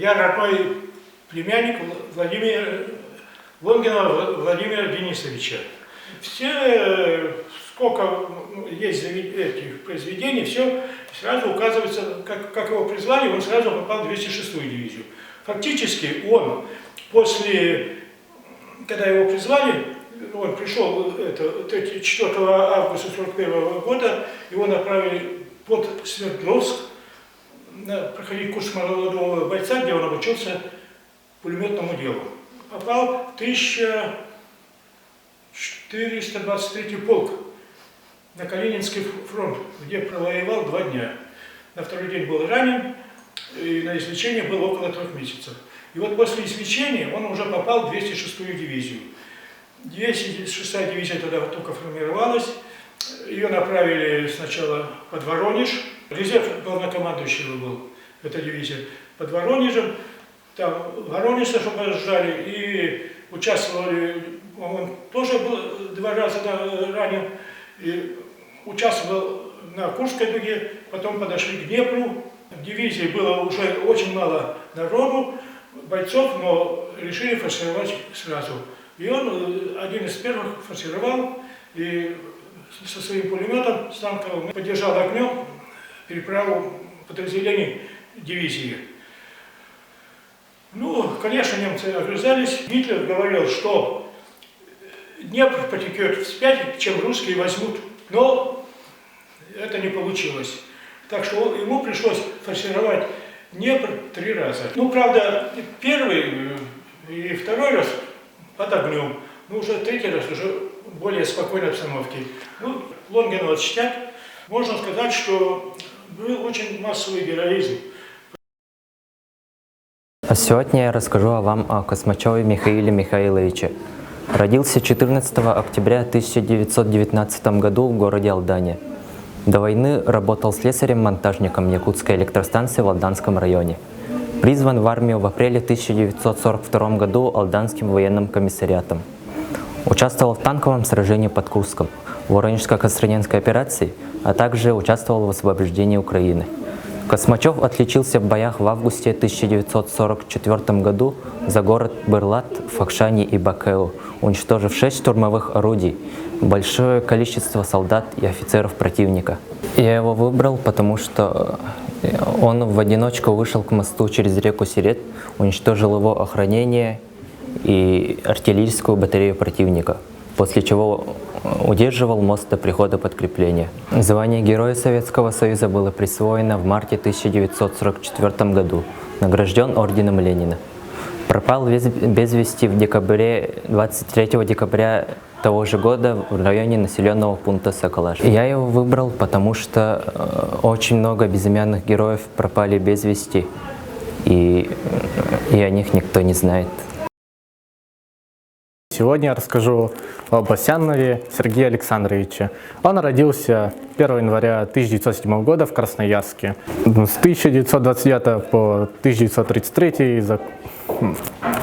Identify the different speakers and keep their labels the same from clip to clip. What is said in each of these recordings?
Speaker 1: Я родной племянник Лонгина Владимира Денисовича. Все, сколько есть этих произведений, все сразу указывается, как его призвали, он сразу попал в 206-ю дивизию. Фактически он после, когда его призвали, он пришел 4 августа 1941 года, его направили под Свердловск проходить курс молодого бойца, где он обучился пулеметному делу. Попал в 1423 полк на Калининский фронт, где провоевал 2 дня. На второй день был ранен, и на излечение был около 3 месяцев. И вот после излечения он уже попал в 206-ю дивизию. 206-я дивизия тогда только формировалась. Ее направили сначала под Воронеж. Резерв главнокомандующего был, эта дивизия, под Воронежем. Там Воронеж освобождали и участвовали, он тоже был 2 раза ранен, и участвовал на Курской дуге, потом подошли к Днепру. В дивизии было уже очень мало народу, бойцов, но решили форсировать сразу. И он один из первых форсировал и со своим пулеметом станковым поддержал огнем переправу подразделений дивизии. Ну, конечно, немцы огрызались. Гитлер говорил, что Днепр потекет вспять, чем русские возьмут. Но это не получилось. Так что ему пришлось форсировать Днепр 3 раза. Ну, правда, первый и второй раз под огнем. Ну, уже 3-й раз уже в более спокойной обстановке. Ну, Лонгину отчитать. Можно сказать, что был очень массовый героизм.
Speaker 2: А сегодня я расскажу вам о Космачеве Михаиле Михайловиче. Родился 14 октября 1919 году в городе Алдане. До войны работал слесарем-монтажником Якутской электростанции в Алданском районе. Призван в армию в апреле 1942 году Алданским военным комиссариатом. Участвовал в танковом сражении под Курском, в Воронежско-Костромской операции, а также участвовал в освобождении Украины. Космачев отличился в боях в августе 1944 году за город Бырлат, Факшани и Бакеу, уничтожив 6 штурмовых орудий, большое количество солдат и офицеров противника. Я его выбрал, потому что он в одиночку вышел к мосту через реку Сирет, уничтожил его охранение и артиллерийскую батарею противника, после чего удерживал мост до прихода подкрепления. Звание Героя Советского Союза было присвоено в марте 1944 году, награжден орденом Ленина. Пропал без вести в декабре, 23 декабря того же года в районе населенного пункта Соколаш. Я его выбрал, потому что очень много безымянных героев пропали без вести, и о них никто не знает.
Speaker 3: Сегодня я расскажу об Асянове Сергее Александровиче. Он родился 1 января 1907 года в Красноярске. С 1929 по 1933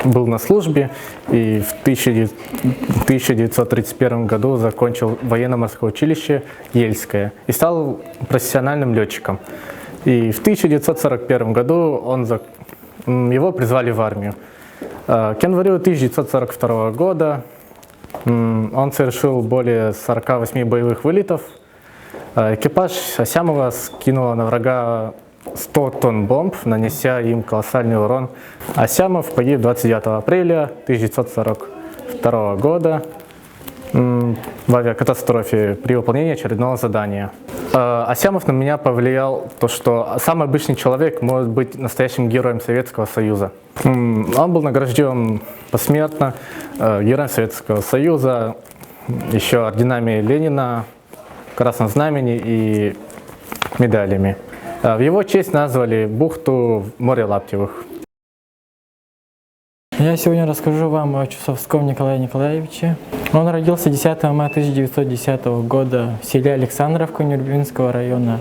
Speaker 3: был на службе и в 1931 году закончил военно-морское училище Ельское и стал профессиональным летчиком. И в 1941 году его призвали в армию. К январю 1942 года он совершил более 48 боевых вылетов. Экипаж Асямова скинул на врага 100 тонн бомб, нанеся им колоссальный урон. Асямов погиб 29 апреля 1942 года в авиакатастрофе при выполнении очередного задания. Асямов на меня повлиял то, что самый обычный человек может быть настоящим героем Советского Союза. Он был награжден посмертно Героем Советского Союза, еще орденами Ленина, Красным Знамени и медалями. В его честь назвали бухту в море Лаптевых.
Speaker 4: Я сегодня расскажу вам о Чусовском Николае Николаевиче. Он родился 10 мая 1910 года в селе Александровка Нюрбинского района.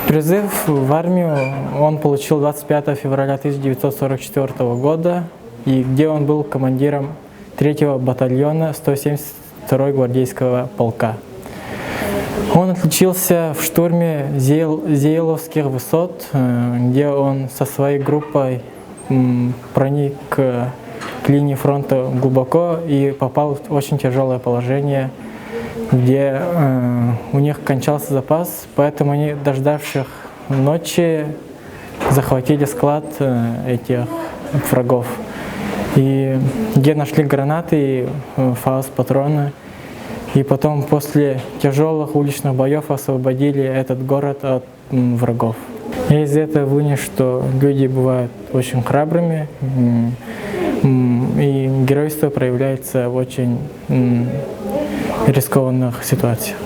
Speaker 4: Призыв в армию он получил 25 февраля 1944 года, и где он был командиром 3-го батальона 172-го гвардейского полка. Он отличился в штурме Зееловских высот, где он со своей группой проник к линии фронта глубоко и попал в очень тяжелое положение, где у них кончался запас, поэтому они, дождавшись ночи, захватили склад этих врагов. И где нашли гранаты и фаус-патроны. И потом после тяжелых уличных боев освободили этот город от врагов. Я из этого вынес, что люди бывают очень храбрыми, и геройство проявляется в очень рискованных ситуациях.